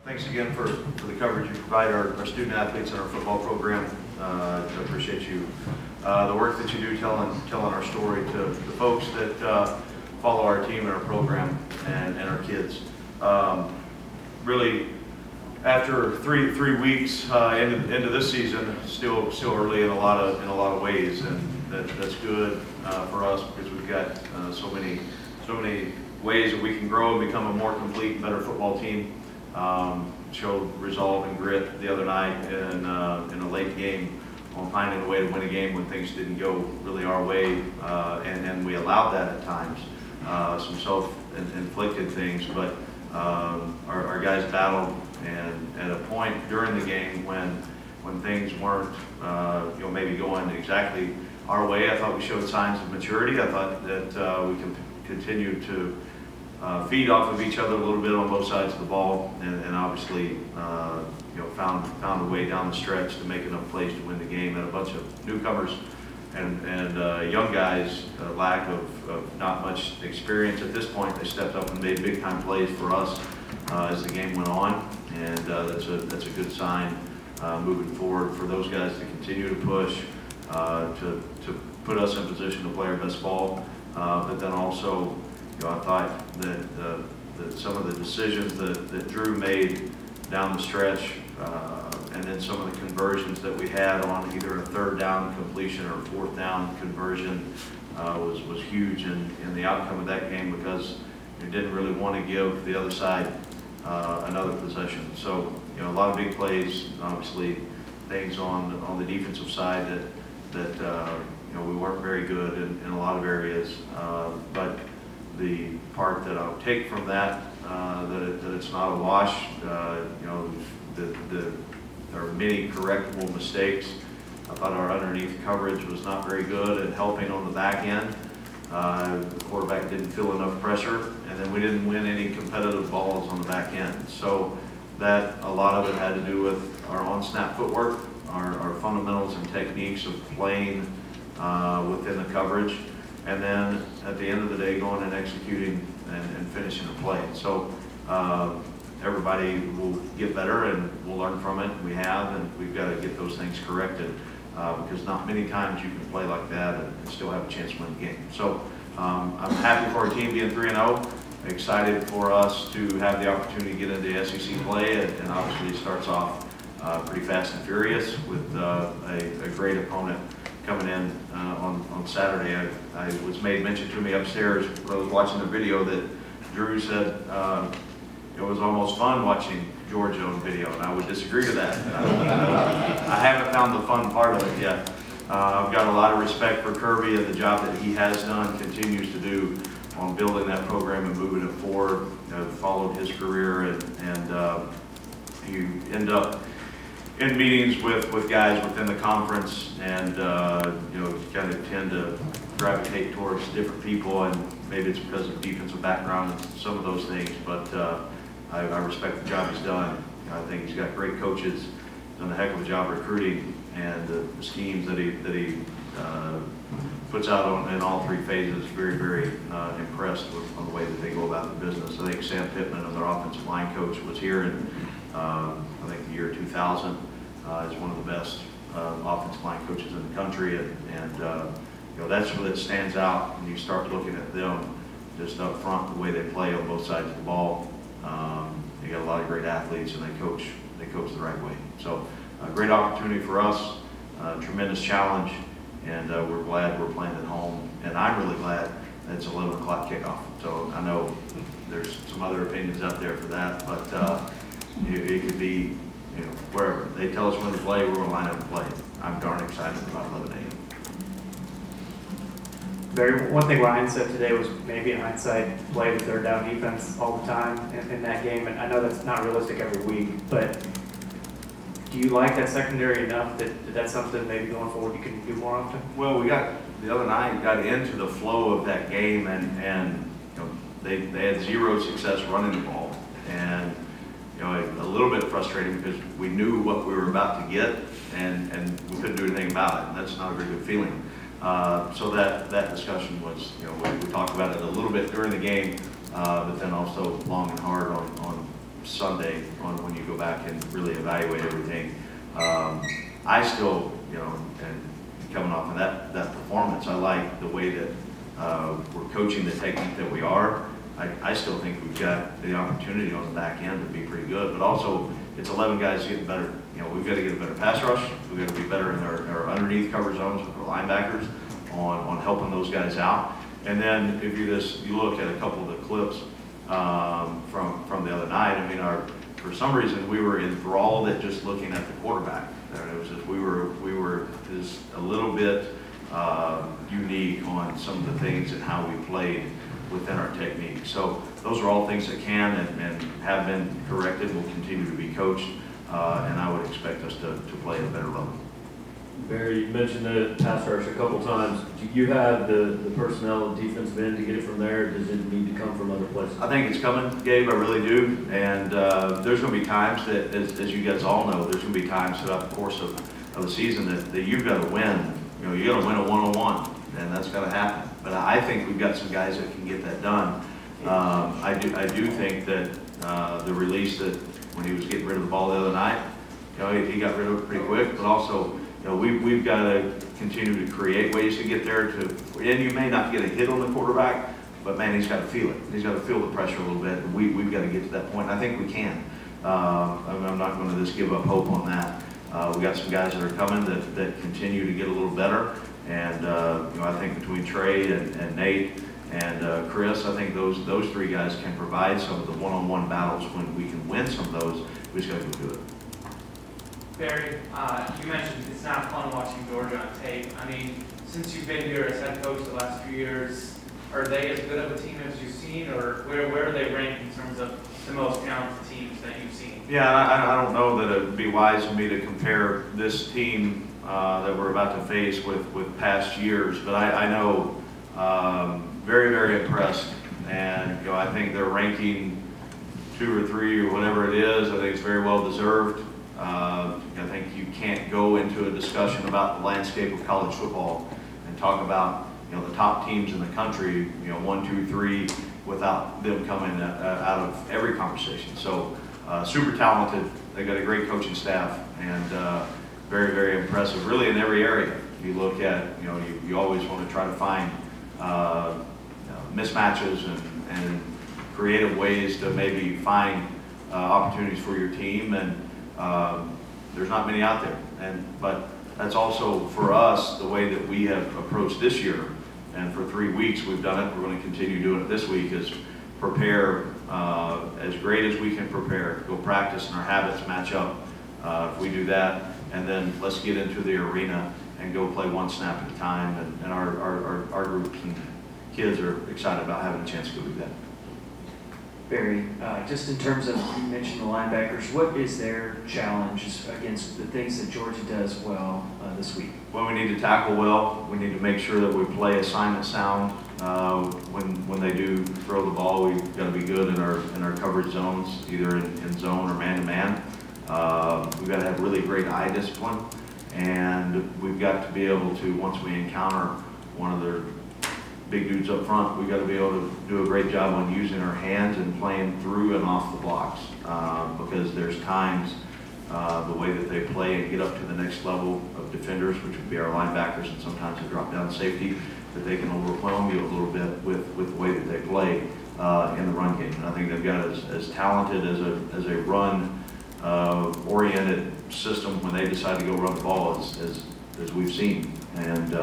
Thanks again for the coverage you provide our student athletes in our football program. I appreciate you, the work that you do telling our story to the folks that follow our team and our program and our kids. Really, after three weeks into this season, still early in a lot of ways, and that's good for us because we've got so many ways that we can grow and become a more complete, better football team. Showed resolve and grit the other night in a late game on finding a way to win a game when things didn't go really our way, and we allowed that at times, some self-inflicted things, but our guys battled, and at a point during the game when things weren't maybe going exactly our way, I thought we showed signs of maturity. I thought that we can continue to feed off of each other a little bit on both sides of the ball, and obviously found a way down the stretch to make enough plays to win the game. And a bunch of newcomers and young guys, lack of not much experience at this point, they stepped up and made big time plays for us as the game went on, and that's a good sign moving forward for those guys to continue to push to put us in position to play our best ball, but then also. I thought that some of the decisions that Drew made down the stretch, and then some of the conversions that we had on either a third down completion or a fourth down conversion was huge in the outcome of that game, because you didn't really want to give the other side another possession. So a lot of big plays, obviously things on the defensive side that we weren't very good in a lot of areas, but the part that I'll take from that, that it's not a wash. There are many correctable mistakes. I thought our underneath coverage was not very good at helping on the back end. The quarterback didn't feel enough pressure, and then we didn't win any competitive balls on the back end. So that a lot of it had to do with our on-snap footwork, our fundamentals and techniques of playing within the coverage. And then at the end of the day, going and executing and finishing a play. So everybody will get better, and we'll learn from it. We have, and we've got to get those things corrected, because not many times you can play like that and still have a chance to win the game. So I'm happy for our team being 3-0. Excited for us to have the opportunity to get into SEC play, and obviously it starts off pretty fast and furious with a great opponent coming in on Saturday. I was made mention to me upstairs when I was watching the video that Drew said it was almost fun watching Georgia on video, and I would disagree to that. I haven't found the fun part of it yet. I've got a lot of respect for Kirby and the job that he has done, continues to do on building that program and moving it forward. I've followed his career, and you end up in meetings with guys within the conference, and kind of tend to gravitate towards different people, and maybe it's because of defensive background and some of those things, but I respect the job he's done. I think he's got great coaches, done a heck of a job recruiting, and the schemes that he puts out in all three phases. Very impressed on the way that they go about the business. I think Sam Pittman, their offensive line coach, was here in I think the year 2000. Is one of the best offensive line coaches in the country, and that's what it stands out when you start looking at them just up front, the way they play on both sides of the ball. They got a lot of great athletes, and they coach the right way. So a great opportunity for us, tremendous challenge, and we're glad we're playing at home. And I'm really glad that it's 11 o'clock kickoff. So I know there's some other opinions out there for that, but it could be wherever. They tell us when to play, we're going to line up and play. I'm darn excited about 11 a.m. Barry, one thing Ryan said today was maybe in hindsight, play the third down defense all the time in that game, and I know that's not realistic every week, but do you like that secondary enough that that's something maybe going forward you can do more often? Well, we got the other night got into the flow of that game, and they had zero success running the ball, and a little bit frustrating because we knew what we were about to get, and we couldn't do anything about it. And that's not a very good feeling. So that discussion was, we talked about it a little bit during the game, but then also long and hard on Sunday on when you go back and really evaluate everything. I still, and coming off of that performance, I like the way that we're coaching the technique that we are. I still think we've got the opportunity on the back end to be pretty good, but also it's 11 guys getting better. We've got to get a better pass rush. We've got to be better in our underneath cover zones with our linebackers on helping those guys out. And then if you look at a couple of the clips from the other night, I mean, for some reason we were enthralled at just looking at the quarterback. It was just we were just a little bit unique on some of the things and how we played within our technique. So those are all things that can and have been corrected, will continue to be coached, and I would expect us to play at a better level. Barry, you mentioned the pass rush a couple times. Do you have the personnel and defensive end to get it from there, or does it need to come from other places? I think it's coming, Gabe, I really do. And there's going to be times that, as you guys all know, there's going to be times throughout the course of the season that you've got to win. You got to win a one-on-one, and that's got to happen. But I think we've got some guys that can get that done. I do think that the release that when he was getting rid of the ball the other night, he got rid of it pretty quick. But also, we've got to continue to create ways to get there. And you may not get a hit on the quarterback, but man, he's got to feel it. He's got to feel the pressure a little bit. And we've got to get to that point. And I think we can. I'm not going to just give up hope on that. We got some guys that are coming that continue to get a little better. And I think between Trey and Nate and Chris, I think those three guys can provide some of the one-on-one battles when we can win some of those. We just got to go do it. Barry, you mentioned it's not fun watching Georgia on tape. I mean, since you've been here as head coach the last few years, are they as good of a team as you've seen, or where are they ranked in terms of the most talented teams that you've seen? Yeah, I don't know that it would be wise for me to compare this team that we're about to face with past years, but I know very, very impressed, and I think they're ranking 2 or 3 or whatever it is. I think it's very well deserved. I think you can't go into a discussion about the landscape of college football and talk about the top teams in the country, 1, 2, 3, without them coming out of every conversation. So super talented. They got a great coaching staff, and very, very impressive, really in every area. You look at, you always want to try to find mismatches and creative ways to maybe find opportunities for your team, and there's not many out there. But that's also for us the way that we have approached this year. And for 3 weeks we've done it. We're going to continue doing it this week. Is prepare as great as we can prepare. Go practice and our habits match up. If we do that, and then let's get into the arena and go play one snap at a time. And our groups and kids are excited about having a chance to go do that. Barry, just in terms of, you mentioned the linebackers, what is their challenge against the things that Georgia does well this week? Well, we need to tackle well. We need to make sure that we play assignment sound. When they do throw the ball, we've got to be good in our coverage zones, either in zone or man-to-man. We've got to have really great eye discipline, and we've got to be able to, once we encounter one of their big dudes up front, we've got to be able to do a great job on using our hands and playing through and off the blocks, because there's times the way that they play and get up to the next level of defenders, which would be our linebackers, and sometimes a drop down safety, that they can overwhelm you a little bit with the way that they play in the run game. And I think they've got as talented as a run oriented system when they decide to go run the ball as we've seen. And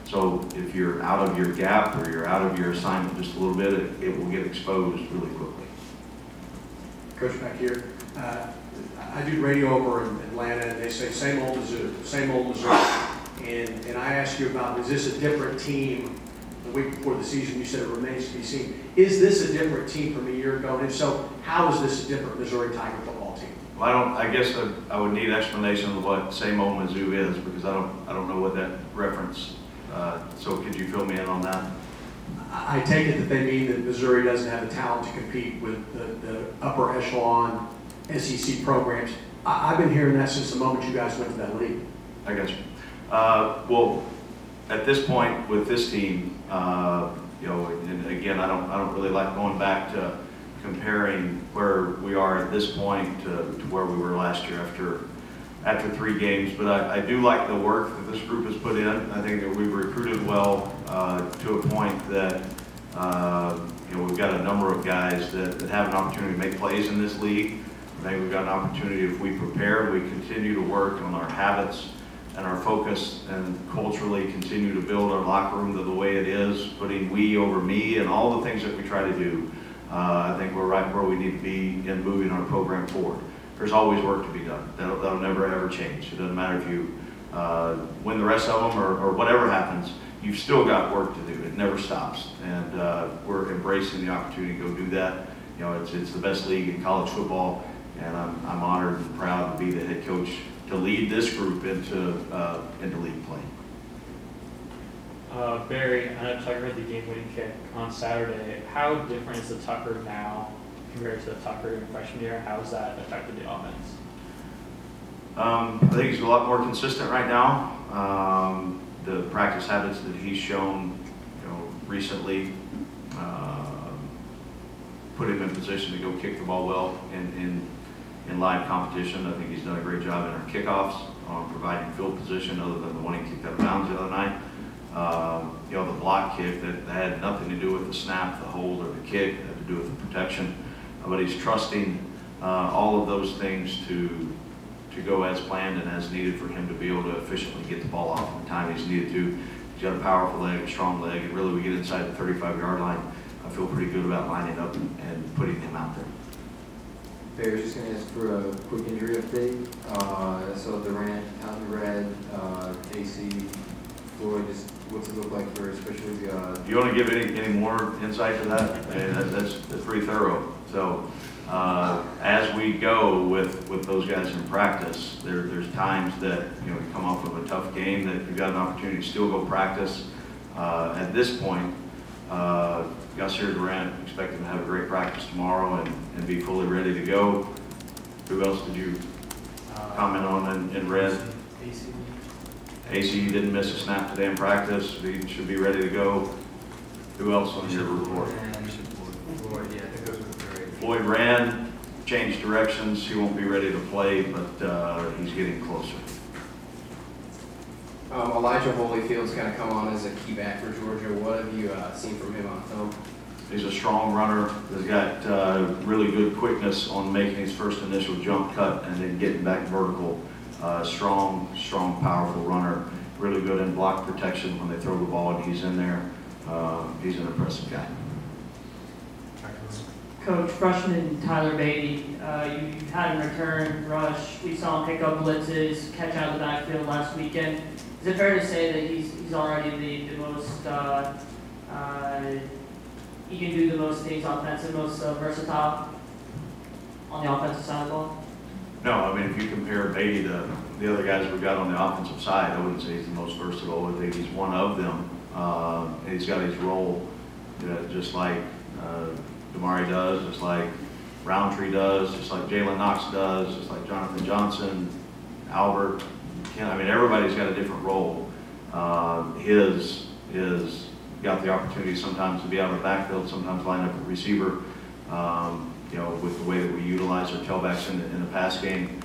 so if you're out of your gap or you're out of your assignment just a little bit, it will get exposed really quickly. Coach, back here. I do radio over in Atlanta, and they say same old Missouri. And I asked you about, is this a different team? The week before the season, you said it remains to be seen. Is this a different team from a year ago? And if so, how is this a different Missouri Tiger football team? Well, I guess I would need explanation of what same old Mizzou is, because I don't know what that reference. So could you fill me in on that? I take it that they mean that Missouri doesn't have the talent to compete with the upper echelon SEC programs. I've been hearing that since the moment you guys went to that league. I got you. Well, at this point with this team, and again, I don't really like going back to comparing where we are at this point to where we were last year after 3 games. But I do like the work that this group has put in. I think that we've recruited well to a point that we've got a number of guys that have an opportunity to make plays in this league. I think we've got an opportunity, if we prepare, we continue to work on our habits and our focus, and culturally continue to build our locker room to the way it is, putting we over me and all the things that we try to do. I think we're right where we need to be in moving our program forward. There's always work to be done. That'll never ever change. It doesn't matter if you win the rest of them or whatever happens, you've still got work to do. It never stops. And we're embracing the opportunity to go do that. It's the best league in college football, and I'm honored and proud to be the head coach to lead this group into league play. Barry, I know Tucker had the game-winning kick on Saturday. How different is the Tucker now compared to the Tucker in freshman year? How has that affected the offense? I think he's a lot more consistent right now. The practice habits that he's shown, recently, put him in position to go kick the ball well in live competition. I think he's done a great job in our kickoffs on providing field position, other than the one he kicked out of bounds the other night. The block kick, that had nothing to do with the snap, the hold, or the kick. It had to do with the protection. But he's trusting all of those things to go as planned and as needed for him to be able to efficiently get the ball off in the time he's needed to. He's got a powerful leg, a strong leg, and really we get inside the 35-yard line, I feel pretty good about lining up and putting him out there. Barry, I was just going to ask for a quick injury update. I saw Durant, Tommy Red, AC, Floyd. Just what's it look like for especially the... You want to give any more insight to that? I mean, that's pretty thorough. So as we go with those guys in practice, there's times that we come off of a tough game that you've got an opportunity to still go practice. At this point, Yasir Durant, expect him to have a great practice tomorrow and be fully ready to go. Who else did you comment on in red? AC didn't miss a snap today in practice. He should be ready to go. Who else on your report? Floyd ran, changed directions. He won't be ready to play, but he's getting closer. Elijah Holyfield's kind of come on as a key back for Georgia. What have you seen from him on film? He's a strong runner. He's got really good quickness on making his first initial jump cut and then getting back vertical. Strong, powerful runner. Really good in block protection when they throw the ball and he's in there. He's an impressive guy. Coach, freshman Tyler Beatty, you've had him return, rush. We saw him pick up blitzes, catch out of the backfield last weekend. Is it fair to say that he's already the most, he can do the most things offensive, most versatile on the offensive side of the ball? No, I mean, if you compare Beatty to the other guys we've got on the offensive side, I wouldn't say he's the most versatile. I think he's one of them. He's got his role, just like Damari does, just like Roundtree does, just like Jalen Knox does, just like Jonathan Johnson, Albert. I mean, everybody's got a different role. His is got the opportunity sometimes to be out of the backfield, sometimes line up at receiver. With the way that we utilize our tailbacks in the pass game,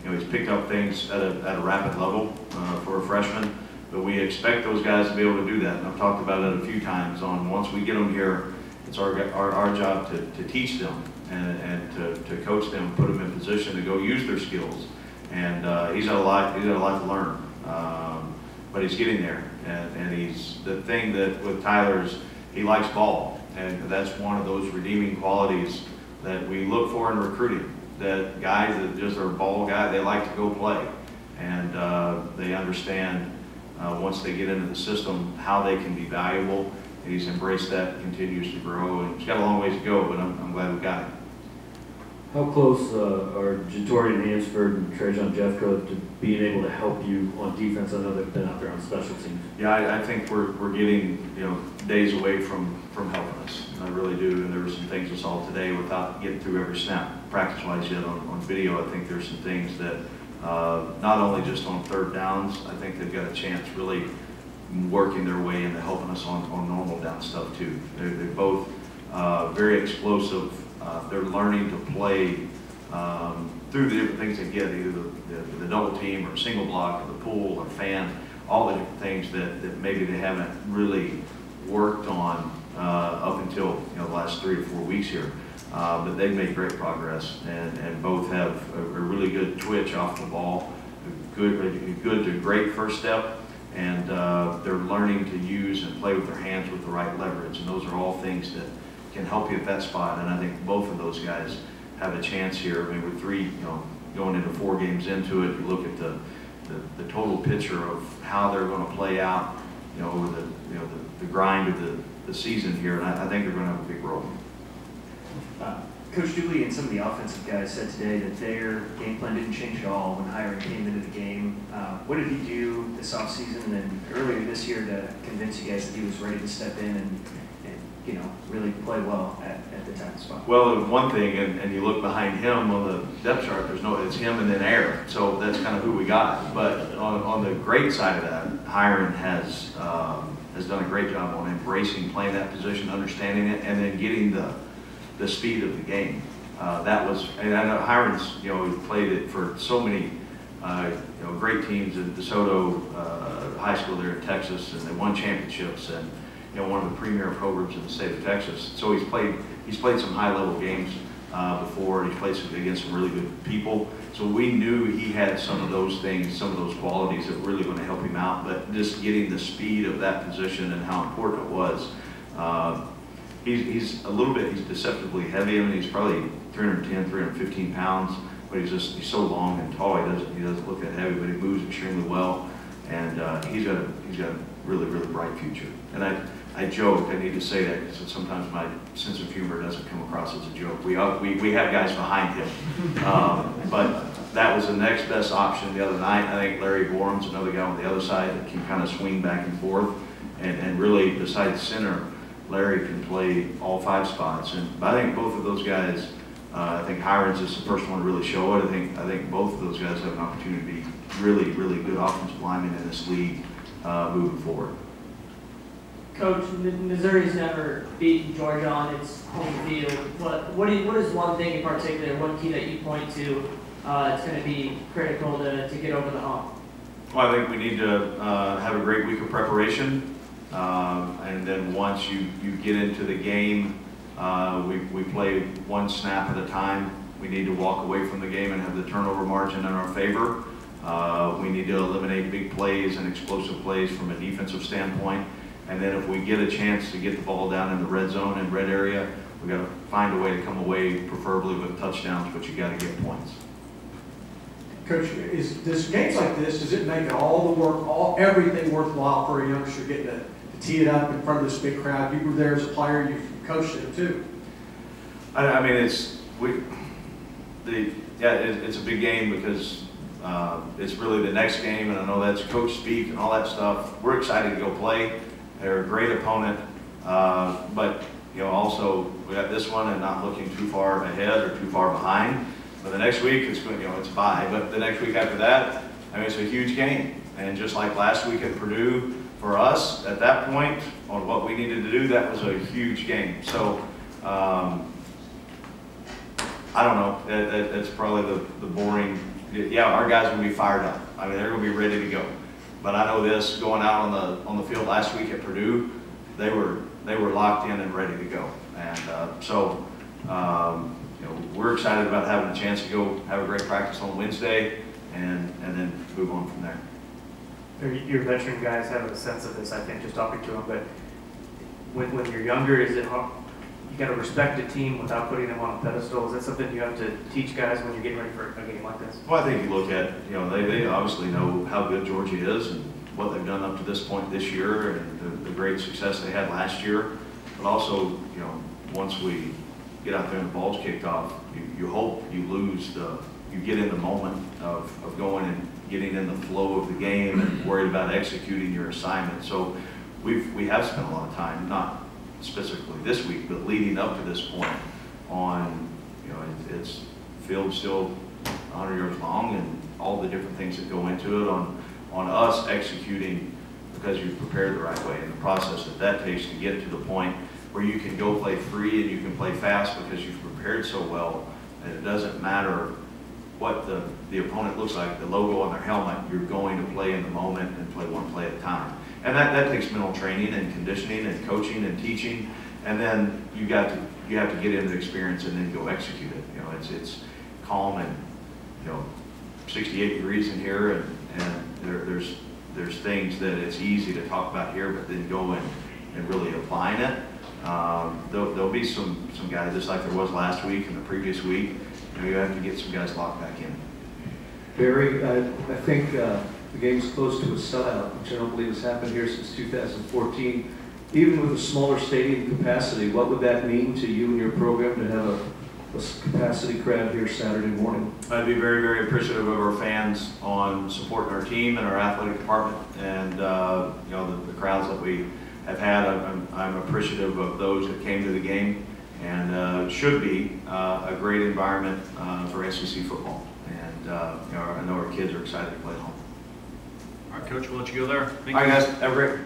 he's picked up things at a rapid level for a freshman. But we expect those guys to be able to do that. And I've talked about it a few times. Once we get them here, it's our job to teach them and to coach them, put them in position to go use their skills. And he's got a lot to learn, but he's getting there. And he's the thing that with Tyler is he likes ball, and that's one of those redeeming qualities that we look for in recruiting. That guys that just are ball guys, they like to go play, and they understand once they get into the system how they can be valuable. And he's embraced that, continues to grow, and he's got a long ways to go. But I'm glad we got him. How close are Jatorian Hansford and Trajan Jeffco to being able to help you on defense? I know they've been out there on special teams. Yeah, I think we're getting days away from helping us. I really do. And there were some things I saw today without getting through every snap practice-wise yet on video. I think there's some things that not only just on third downs, I think they've got a chance really working their way into helping us on normal down stuff too. They both very explosive. They're learning to play through the different things they get, either the double team or single block or the pull or fan, all the different things that maybe they haven't really worked on up until the last 3 to 4 weeks here. But they've made great progress, and both have a really good twitch off the ball, good to great first step, and they're learning to use and play with their hands with the right leverage, and those are all things that can help you at that spot. And I think both of those guys have a chance here. I mean, with going into 4 games into it, you look at the total picture of how they're going to play out, over the grind of the season here, and I think they're going to have a big role. Coach Dooley and some of the offensive guys said today that their game plan didn't change at all when Hiring came into the game. What did he do this offseason and earlier this year to convince you guys that he was ready to step in and really play well at the 10th spot? Well, one thing, and you look behind him on the depth chart, it's him and then Aaron. So that's kind of who we got. But on the great side of that, Hiring has done a great job on embracing playing that position, understanding it, and then getting the speed of the game. That was, and I know Hiring's, he played it for so many, great teams at DeSoto High School there in Texas, and they won championships, and one of the premier programs in the state of Texas. So he's played some high-level games before. He's played against some really good people. So we knew he had some of those things, some of those qualities that were really going to help him out. But just getting the speed of that position and how important it was. He's deceptively heavy. I mean, he's probably 310, 315 pounds, but he's so long and tall. He doesn't look that heavy, but he moves extremely well, and he's got a really, really bright future. And I joke, I need to say that because sometimes my sense of humor doesn't come across as a joke. We have guys behind him, but that was the next best option the other night. I think Larry Borum's another guy on the other side that can kind of swing back and forth, and really besides center, Larry can play all 5 spots. And I think both of those guys, I think Hiring's is the first one to really show it. I think both of those guys have an opportunity to be really, really good offensive linemen in this league moving forward. Coach, Missouri's never beaten Georgia on its home field. What is one thing in particular, one key that you point to it's going to be critical to get over the hump? Well, I think we need to have a great week of preparation. And then once you get into the game, we play one snap at a time. We need to walk away from the game and have the turnover margin in our favor. We need to eliminate big plays and explosive plays from a defensive standpoint. And then if we get a chance to get the ball down in the red zone and red area, we've got to find a way to come away, preferably with touchdowns, but you got to get points. Coach, does games like this, does it make all the work, everything worthwhile for a youngster getting to tee it up in front of this big crowd? You were there as a player, you've coached it too. I mean, it's a big game because it's really the next game, and I know that's coach speak and all that stuff. We're excited to go play. They're a great opponent, but also we got this one and not looking too far ahead or too far behind. But the next week it's going, it's bye. But the next week after that, I mean, it's a huge game. And just like last week at Purdue, for us at that point on what we needed to do, that was a huge game. So I don't know. That's probably the boring. Yeah, our guys will be fired up. I mean, they're going to be ready to go. But I know this going out on the field last week at Purdue, they were locked in and ready to go. And we're excited about having a chance to go have a great practice on Wednesday and then move on from there. Your veteran guys have a sense of this, I think, just talking to them. But when you're younger, is it you got to respect a team without putting them on a pedestal? Is that something you have to teach guys when you're getting ready for a game like this? Well, I think you look at, they obviously know how good Georgia is and what they've done up to this point this year and the great success they had last year. But also, once we get out there and the ball's kicked off, you hope you get in the moment of going and getting in the flow of the game and worried about executing your assignment. So we have spent a lot of time, not specifically this week, but leading up to this point on, it's field still 100 yards long and all the different things that go into it on us executing because you've prepared the right way and the process that takes to get to the point where you can go play free and you can play fast because you've prepared so well, and it doesn't matter what the opponent looks like, the logo on their helmet, you're going to play in the moment and play one play at a time. And that takes mental training and conditioning and coaching and teaching, and then you have to get into the experience and then go execute it. You know, it's calm and, you know, 68 degrees in here, and there's things that it's easy to talk about here, but then go and really applying it. There'll be some guys, just like there was last week and the previous week, you know, you have to get some guys locked back in. Barry, I think the game's close to a sellout, which I don't believe has happened here since 2014. Even with a smaller stadium capacity, what would that mean to you and your program to have a capacity crowd here Saturday morning? I'd be very, very appreciative of our fans on supporting our team and our athletic department, and you know, the crowds that we have had. I'm appreciative of those that came to the game, and it should be a great environment for SEC football. And you know, I know our kids are excited to play home. All right, Coach, we'll let you go there. All right, guys, have a great.